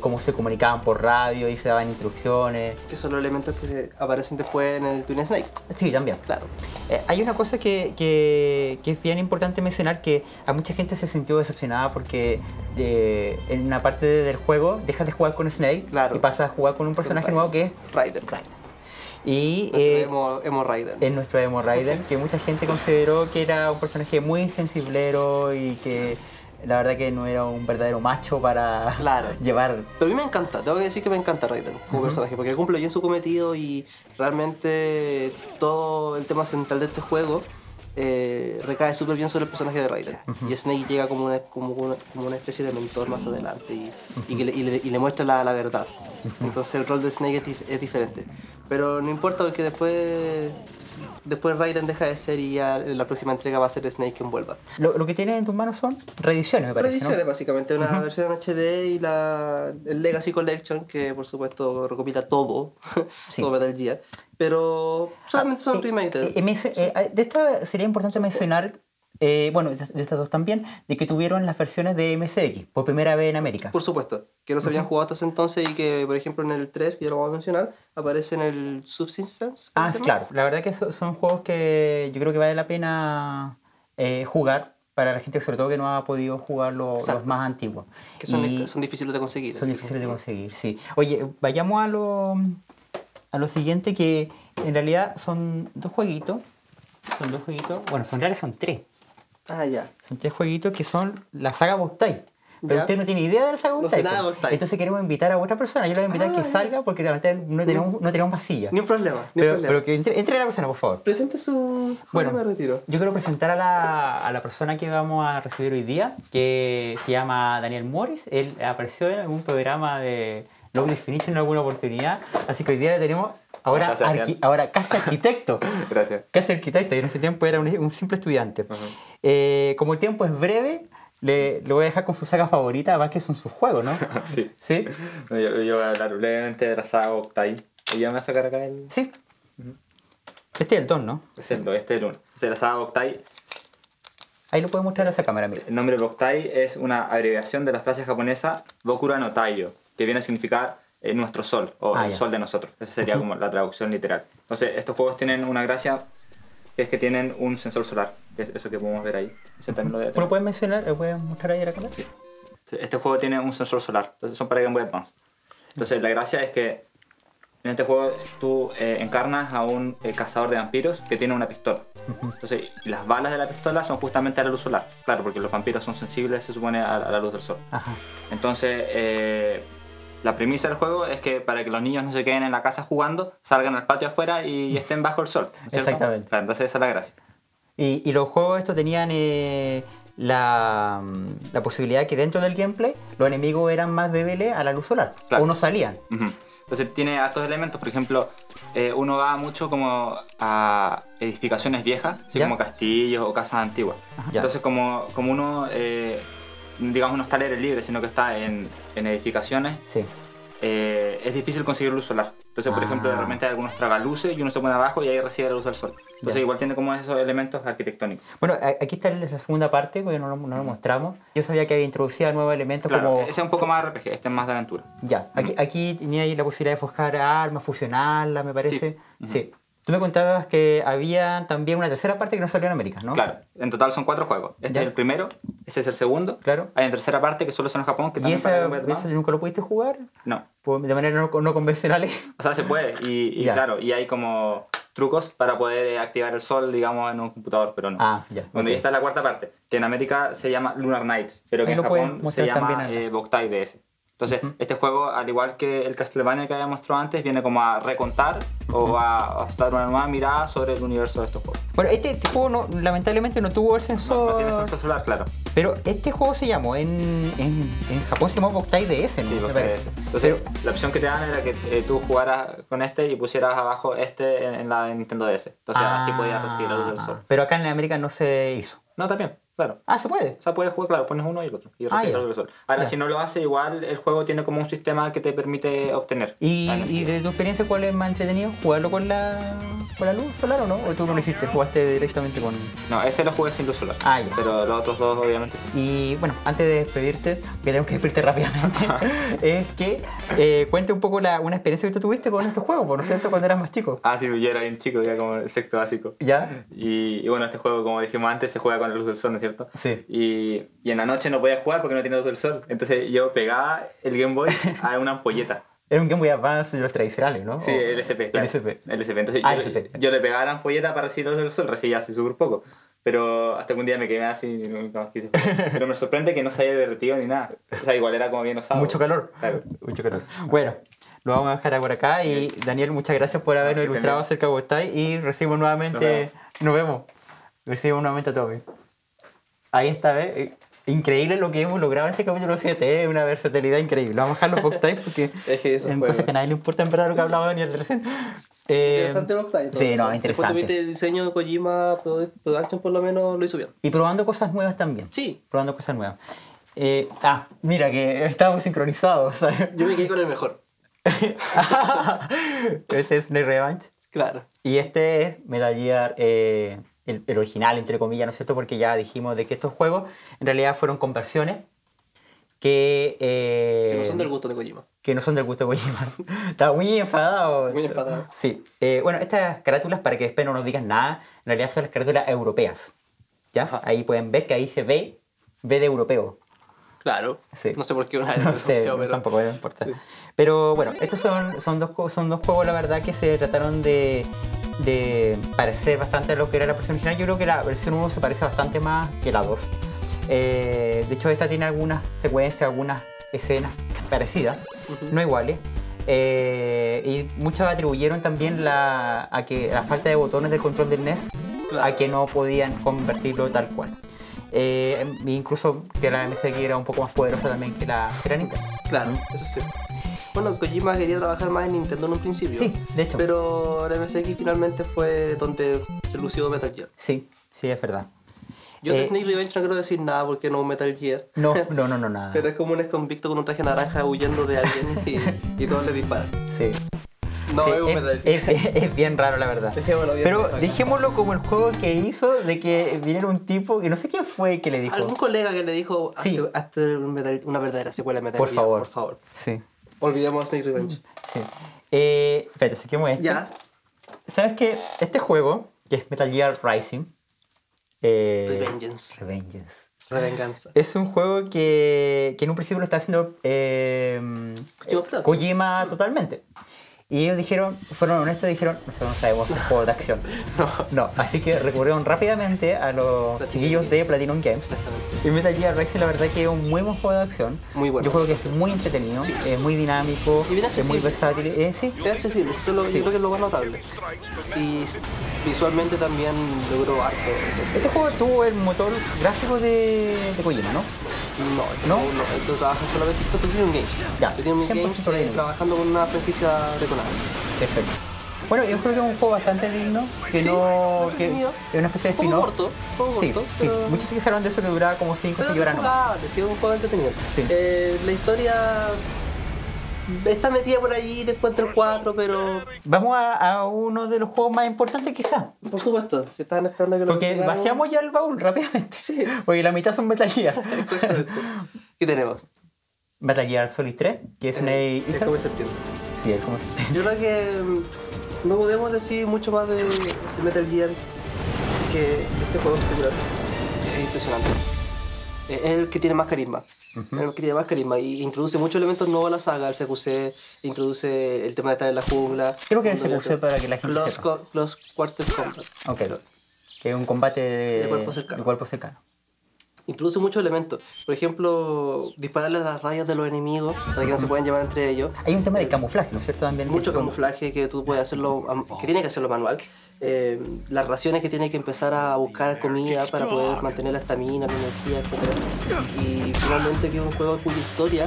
cómo se comunicaban por radio y se daban instrucciones. Que son los elementos que aparecen después en el Twin Snake. Sí, también. Claro. Hay una cosa que es bien importante mencionar, que a mucha gente se sintió decepcionada porque en una parte del juego dejas de jugar con Snake Claro. y pasas a jugar con un personaje Con nuevo que es Raiden. Y Emo Raiden. en nuestro Emo Raiden, que mucha gente consideró que era un personaje muy sensiblero y que la verdad que no era un verdadero macho para Claro. llevar... Pero a mí me encanta, tengo que decir que me encanta Raiden como personaje, porque cumple bien su cometido y realmente todo el tema central de este juego recae súper bien sobre el personaje de Raiden. Y Snake llega como una especie de mentor más adelante y le muestra la verdad. Entonces el rol de Snake es diferente. Pero no importa porque después Raiden deja de ser y ya en la próxima entrega va a ser Snake quien vuelva. Lo que tienes en tus manos son reediciones, me parece, Reediciones, ¿no? básicamente, una versión en HD y el Legacy Collection, que por supuesto recopila todo, Sí. todo Metal Gear. Pero solamente son remakes. De esta sería importante mencionar, bueno, de estas dos también, de que tuvieron las versiones de MSX por primera vez en América. Por supuesto, que no se habían jugado hasta ese entonces y que, por ejemplo, en el 3, que ya lo voy a mencionar, aparece en el Subsistence. ¿cómo Ah, se llama? claro. La verdad que son juegos que yo creo que vale la pena jugar para la gente, sobre todo que no ha podido jugar los Exacto. más antiguos. Que Y son difíciles de conseguir. son difíciles de conseguir, sí. Oye, vayamos a lo siguiente, que en realidad son dos jueguitos. Son dos jueguitos. Bueno, en realidad son tres. Ah, ya. Son tres jueguitos que son la saga Boktai. Pero Ya. usted no tiene idea de la saga No Boktai. sé nada de po. Boktai. Entonces queremos invitar a otra persona. Yo le voy a invitar a que salga porque realmente no tenemos más silla. Ni un problema, ni un problema. Pero que entre la persona, por favor. Presente su... Bueno, me retiro. yo quiero presentar a la persona que vamos a recibir hoy día, que se llama Daniel Morris. Él apareció en algún programa de Low Definition en alguna oportunidad. Así que hoy día le tenemos ahora, Gracias, Adrián. ahora casi arquitecto. Gracias. Casi arquitecto. Y en ese tiempo era un simple estudiante. Como el tiempo es breve, le voy a dejar con su saga favorita, además que son sus juegos, ¿no? Sí. ¿Sí? Yo voy a hablar brevemente de la saga Octai. ¿Y ya me va a sacar acá el...? Sí. Este es el 2, ¿no? Es el 2, este es el 1. Entonces la saga Octai, Ahí lo puede mostrar a esa cámara, mira. el nombre de Octai es una abreviación de la frase japonesa Bokura no Taiyo, que viene a significar nuestro sol, o el ya. sol de nosotros. Esa sería como la traducción literal. Entonces estos juegos tienen una gracia, que es que tienen un sensor solar, que es eso que podemos ver ahí. Ese también lo debe ¿Lo tener. puedes mencionar? ¿Lo puedes mostrar ahí a la cámara? Sí. Este juego tiene un sensor solar, entonces son para Game Boy Advance. Entonces la gracia es que en este juego tú encarnas a un cazador de vampiros que tiene una pistola. Entonces y las balas de la pistola son justamente a la luz solar. Claro, porque los vampiros son sensibles, se supone, a la luz del sol. Ajá. Entonces la premisa del juego es que para que los niños no se queden en la casa jugando, salgan al patio afuera y estén bajo el sol. ¿Cierto? Exactamente. Claro, entonces esa es la gracia. Y los juegos estos tenían la posibilidad que dentro del gameplay los enemigos eran más débiles a la luz solar. Claro. O no salían. Ujú. Entonces tiene hartos elementos, por ejemplo, uno va mucho como a edificaciones viejas, así ¿Ya? como castillos o casas antiguas. Ya. Entonces como uno, digamos, no está al aire libre, sino que está en edificaciones, Sí. es difícil conseguir luz solar. Entonces, por ejemplo, de repente hay algunos tragaluces y uno se pone abajo y ahí recibe la luz del sol. Entonces Ya. igual tiene como esos elementos arquitectónicos. Bueno, aquí está la segunda parte, porque no lo mostramos. Yo sabía que había introducido nuevos elementos Claro, como... ese es un poco más RPG, este es más de aventura. Ya, aquí tenía ahí la posibilidad de forjar armas, fusionarlas, me parece. Sí. Tú me contabas que había también una tercera parte que no salió en América, ¿no? Claro, en total son 4 juegos. Este Ya. es el primero, ese es el segundo. Claro. Hay una tercera parte que solo son en Japón, que ¿Y también para Game Boy ese Advance. nunca lo pudiste jugar? No. De manera no convencional. O sea, se puede. Y Ya. claro, y hay como trucos para poder activar el sol, digamos, en un computador, pero no. Ah, ya. Bueno, ok. y esta es la cuarta parte, que en América se llama Lunar Nights, pero que Ahí en lo pueden Japón se mostrar llama también Boktai DS. Entonces, este juego, al igual que el Castlevania que había mostrado antes, viene como a recontar o a dar una nueva mirada sobre el universo de estos juegos. Bueno, este juego lamentablemente no tuvo el sensor. No tiene sensor solar, claro. Pero este juego se llamó, en Japón se llamó Boktai DS, ¿no? Sí, me Boktai parece. DS. Entonces, Pero, la opción que te dan era que tú jugaras con este y pusieras abajo este en la de Nintendo DS. Entonces, así podías recibir la luz del sol. Pero acá en América no se hizo. No, también, claro. Ah, ¿se puede? O sea, puedes jugar, claro, pones uno y el otro. Y Ah, recibes ya. la luz del sol. Ahora, Ya. si no lo hace, igual el juego tiene como un sistema que te permite obtener. ¿Y, la energía. y de tu experiencia cuál es más entretenido? ¿Jugarlo con la luz solar o no? ¿O tú no lo hiciste? ¿Jugaste directamente con...? No, ese lo jugué sin luz solar. Ah, ya. Pero los otros dos, obviamente, sí. Y bueno, antes de despedirte, que tenemos que despedirte rápidamente, es que cuente un poco una experiencia que tú tuviste con estos juegos, ¿no es cierto? Cuando eras más chico. Ah, sí, yo era bien chico, ya como el sexto básico. ¿Ya? Y bueno, este juego, como dijimos antes, se juega con la luz del sol, ¿no es cierto? Sí. Y en la noche no podía jugar porque no tenía luz del sol. Entonces yo pegaba el Game Boy a una ampolleta. Era un Game Boy Advance de los tradicionales, ¿no? Sí, O- LSP, claro. LSP. LSP. Entonces Ah, yo, LSP. yo le pegaba la ampolleta para recibir luz del sol, recibía así súper poco. Pero hasta que un día me quedé así y nunca más quise jugar. Pero me sorprende que no se haya derretido ni nada. O sea, igual era como bien osado. Mucho calor. Claro. Mucho calor. Bueno, lo vamos a dejar por acá. Y Daniel, muchas gracias por habernos ilustrado acerca de Westai. Y recibimos nuevamente. Nos vemos. Recibimos nuevamente a Tommy. Ahí está, ¿ves? Increíble lo que hemos logrado en este capítulo 7, una versatilidad increíble. Vamos a dejarlo Boktai porque Es que en cosas que a nadie le importa en verdad lo que hablaba Daniel recién. Interesante Boktai. Sí, no, Después interesante. de viste diseño de Kojima, Production por lo menos lo hizo bien. Y probando cosas nuevas también. Sí. Probando cosas nuevas. Mira que estábamos sincronizados, ¿sabes? Yo me quedé con el mejor. Ese es Snake Revenge. Claro. Y este es Metal Gear, el original, entre comillas, ¿no es cierto? Porque ya dijimos de que estos juegos en realidad fueron conversiones Que no son del gusto de Kojima. que no son del gusto de Kojima. Estaba muy enfadado. Muy enfadado. Sí. Bueno, estas carátulas, para que después no nos digan nada, en realidad son las carátulas europeas. ¿Ya? Ajá. Ahí pueden ver que ahí se ve de europeo. Claro. Sí. No sé por qué una vez. No sé, pero- tampoco me importa. Sí. Pero bueno, estos son dos juegos, la verdad, que se trataron de parecer bastante a lo que era la versión original. Yo creo que la versión 1 se parece bastante más que la 2. De hecho, esta tiene algunas secuencias, algunas escenas parecidas, no iguales. Y muchos atribuyeron también a que la falta de botones del control del NES a que no podían convertirlo tal cual. Incluso que la MSX era un poco más poderosa también que la Nintendo. Claro, eso sí. Bueno, Kojima quería trabajar más en Nintendo en un principio. Sí, de hecho. Pero la MSX finalmente fue donde se lució Metal Gear. Sí, es verdad. Yo de Snake Revenge no quiero decir nada porque no es Metal Gear. No, nada. Pero es como un ex-convicto con un traje naranja huyendo de alguien y todos le disparan. Sí. No, Sí, es un Metal Gear. es bien raro, la verdad. Dejémoslo bien. Pero dejémoslo como el juego que hizo de que viniera un tipo que no sé quién fue el que le dijo. Algún colega que le dijo Sí. hazte una verdadera secuela de Metal Por Gear, favor. por favor. Sí, Olvidemos Snake Revenge. sí. Espérate, saquemos este. Ya. ¿Sabes qué? Este juego, que es Metal Gear Rising. Revengeance. Revenganza. Es un juego que en un principio lo está haciendo Kojima totalmente. Y ellos fueron honestos y dijeron, nosotros no sabemos el juego de acción. No, así que recurrieron rápidamente a los chiquillos de Platinum Games. Exactamente. Y Metal Gear Rising, la verdad que es un muy buen juego de acción. Muy bueno. Yo creo que es muy entretenido, es muy dinámico, Y bien es muy accesible. versátil. Sí, Es accesible, eso es lo, Sí. yo creo que es lo más notable. Y visualmente también logró harto. este juego tuvo el motor gráfico de Kojima, ¿no? No, ¿No? esto trabaja solamente con Platinum Games. Ya, Platinum 100% Games Platinum. trabajando con una franquicia reconocida. Perfecto. Bueno, yo creo que es un juego bastante digno, que Sí, no, que entretenido. es una especie de Un poco spin-off. corto, Sí, sí. pero- Muchos se quejaron de eso, que duraba como 5 o 6 horas nomás. jugable, sí, es un juego entretenido. Sí. La historia está metida por ahí después del 4, pero Vamos a uno de los juegos más importantes quizás. por supuesto, si estaban esperando que lo Porque mencionáramos- vaciamos ya el baúl rápidamente. Sí. Porque la mitad son Metal Gear. Exactamente. ¿Qué tenemos? Metal Gear Solid 3, que es una Es como septiembre. Sí, es como se Yo creo que no podemos decir mucho más de Metal Gear que este juego en particular. Es impresionante. Es el que tiene más carisma. Es el que tiene más carisma y introduce muchos elementos nuevos a la saga. El CQC, introduce el tema de estar en la jungla. Creo que es el CQC para que la gente Close, sepa. Close Quarter Combat. Ok. Que es un combate De cuerpo cercano. de cuerpo cercano. Introduce muchos elementos. Por ejemplo, dispararle a las rayas de los enemigos para que no se puedan llevar entre ellos. Hay un tema de camuflaje, ¿no es cierto? También. Mucho que- camuflaje que tú puedes hacerlo, que tiene que hacerlo manual. Las raciones que tiene que empezar a buscar comida para poder mantener la estamina, la energía, etc. Y finalmente que es un juego cuya historia,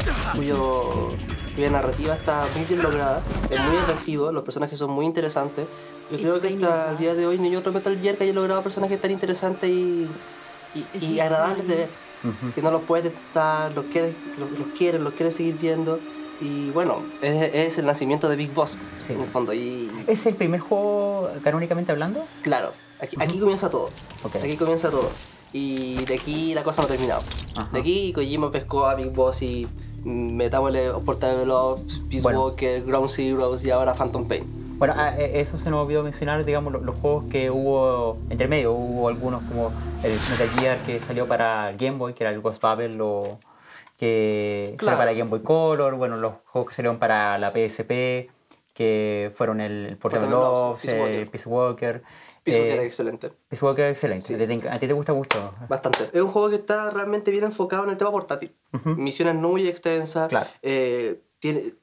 cuya narrativa está muy bien lograda, es muy atractivo, los personajes son muy interesantes. Yo creo que hasta el día de hoy no hay otro Metal Gear que haya logrado personajes tan interesantes y agradables de ver. Que no los puedes estar, los quieres seguir viendo. Y bueno, es el nacimiento de Big Boss, Sí. en el fondo. Y ¿Es el primer juego canónicamente hablando? claro, aquí comienza todo. Ok. Aquí comienza todo. Y de aquí la cosa no ha terminado. Ajá. De aquí Kojima pescó a Big Boss y metámosle Portal Veloz, Peace Bueno. Walker, Ground Zeroes y ahora Phantom Pain. Bueno, eso se nos olvidó mencionar, digamos, los juegos que hubo entre medio. Hubo algunos como el Metal Gear que salió para el Game Boy, que era el Ghost Babel, o que Claro. salió para Game Boy Color. Bueno, los juegos que salieron para la PSP, que fueron el Portable Portable Loves, Loves, Peace Walker. Piso que era excelente. Peace Walker excelente. Sí. ¿A ti te gusta mucho? Bastante. Es un juego que está realmente bien enfocado en el tema portátil. Misiones no muy extensas. Claro.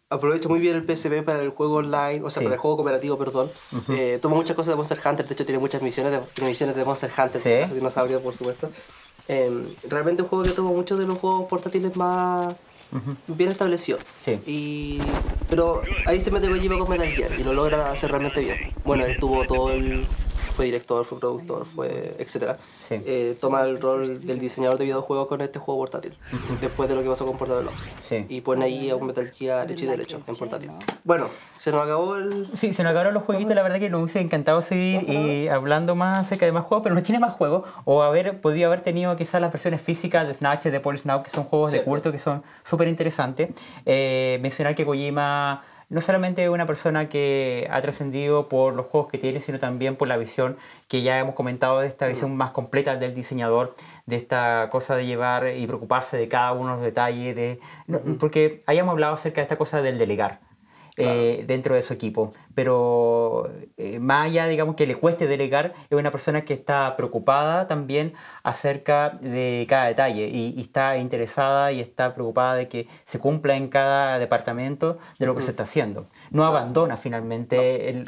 Aprovecha muy bien el PSP para el juego online, o sea, Sí. para el juego cooperativo, perdón. Toma muchas cosas de Monster Hunter, de hecho tiene muchas misiones de Monster Hunter, Sí. de dinosaurios, por supuesto. Realmente un juego que toma muchos de los juegos portátiles más bien establecidos. Sí. Pero ahí se mete Kojima con Metal Gear y lo logra hacer realmente bien. Bueno, él tuvo todo el... Fue director, fue productor, fue etcétera. Sí. Toma el rol del diseñador de videojuegos con este juego portátil, después de lo que pasó con Portable Loves. Sí. Y pone ahí a un Metal Gear hecho y derecho en portátil. Bueno, se nos acabó el... Sí, se nos acabaron los jueguitos, la verdad que nos hubiese encantado seguir hablando más acerca de más juegos, pero no tiene más juegos, o podía haber tenido quizás las versiones físicas de Snatch, de Police Now, que son juegos de Cierto. culto que son súper interesantes. Mencionar que Kojima no solamente es una persona que ha trascendido por los juegos que tiene, sino también por la visión que ya hemos comentado, de esta visión más completa del diseñador, de esta cosa de llevar y preocuparse de cada uno de los detalles, porque hayamos hablado acerca de esta cosa del delegar. Dentro de su equipo, pero más allá, digamos, que le cueste delegar, es una persona que está preocupada también acerca de cada detalle y está interesada y está preocupada de que se cumpla en cada departamento de lo que se está haciendo. No abandona finalmente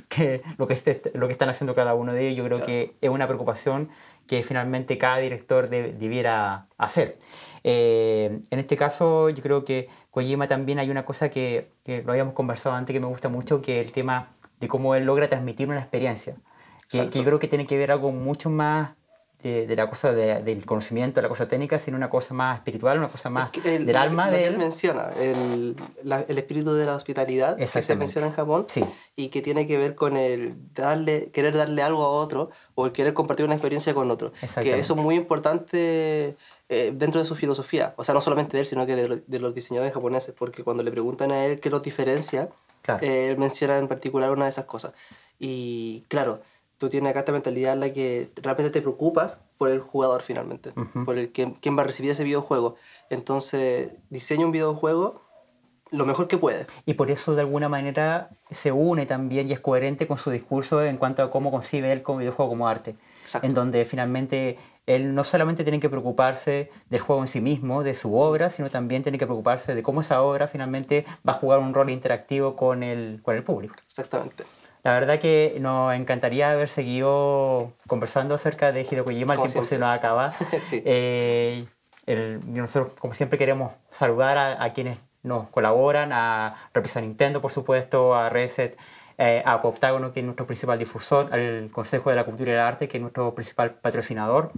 lo que están haciendo cada uno de ellos. Yo creo que es una preocupación que finalmente cada director debiera hacer. En este caso, yo creo que Kojima también hay una cosa que lo habíamos conversado antes, que me gusta mucho, que es el tema de cómo él logra transmitir una experiencia. Que yo creo que tiene que ver algo mucho más de la cosa del conocimiento, de la cosa técnica, sino una cosa más espiritual, una cosa más del alma de él. Él menciona el espíritu de la hospitalidad que se menciona en Japón, sí. Y que tiene que ver con el querer darle algo a otro o el querer compartir una experiencia con otro. Que eso es muy importante dentro de su filosofía. O sea, no solamente de él, sino que de los diseñadores japoneses, porque cuando le preguntan a él qué los diferencia, Claro. Él menciona en particular una de esas cosas. Y claro, tú tienes acá esta mentalidad en la que realmente te preocupas por el jugador finalmente, por quién va a recibir ese videojuego. Entonces, diseña un videojuego lo mejor que puede. Y por eso, de alguna manera, se une también y es coherente con su discurso en cuanto a cómo concibe él como videojuego, como arte. Exacto. En donde finalmente él no solamente tiene que preocuparse del juego en sí mismo, de su obra, sino también tiene que preocuparse de cómo esa obra finalmente va a jugar un rol interactivo con el público. Exactamente. La verdad que nos encantaría haber seguido conversando acerca de Hideo Kojima. El Como tiempo siempre. se nos acaba. Sí. Nosotros, como siempre, queremos saludar a quienes nos colaboran, a Represa Nintendo, por supuesto, a Reset, a Poptágono, que es nuestro principal difusor, al Consejo de la Cultura y el Arte, que es nuestro principal patrocinador,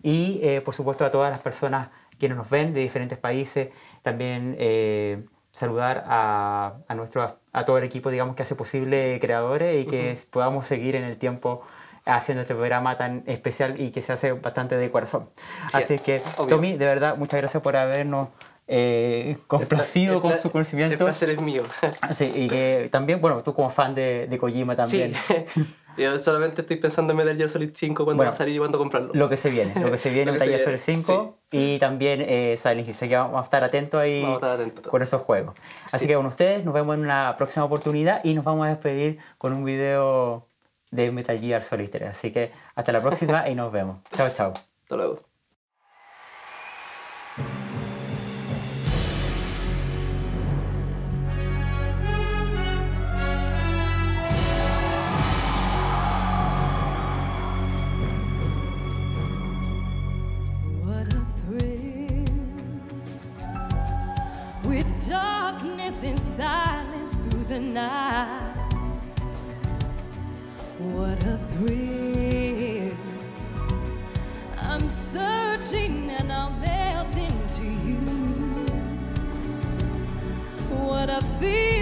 y por supuesto a todas las personas quienes nos ven de diferentes países. También saludar a todo el equipo, digamos, que hace posible Creadores y que podamos seguir en el tiempo haciendo este programa tan especial y que se hace bastante de corazón. Sí, así que, obvio. Tommy, de verdad, muchas gracias por habernos complacido con su conocimiento. El placer es mío. Sí, y que también, bueno, tú como fan de Kojima también. Sí. Yo solamente estoy pensando en Metal Gear Solid 5 cuando va a salir y cuándo comprarlo. Lo que se viene, Metal Gear Solid 5 sí. y también Silent Hill. Así que vamos a estar atentos ahí con esos juegos. Así que con ustedes nos vemos en una próxima oportunidad y nos vamos a despedir con un video de Metal Gear Solid 3. Así que hasta la próxima y nos vemos. Chao, chao. Hasta luego. With darkness and silence through the night, what a thrill. I'm searching and I'll melt into you. What a feel.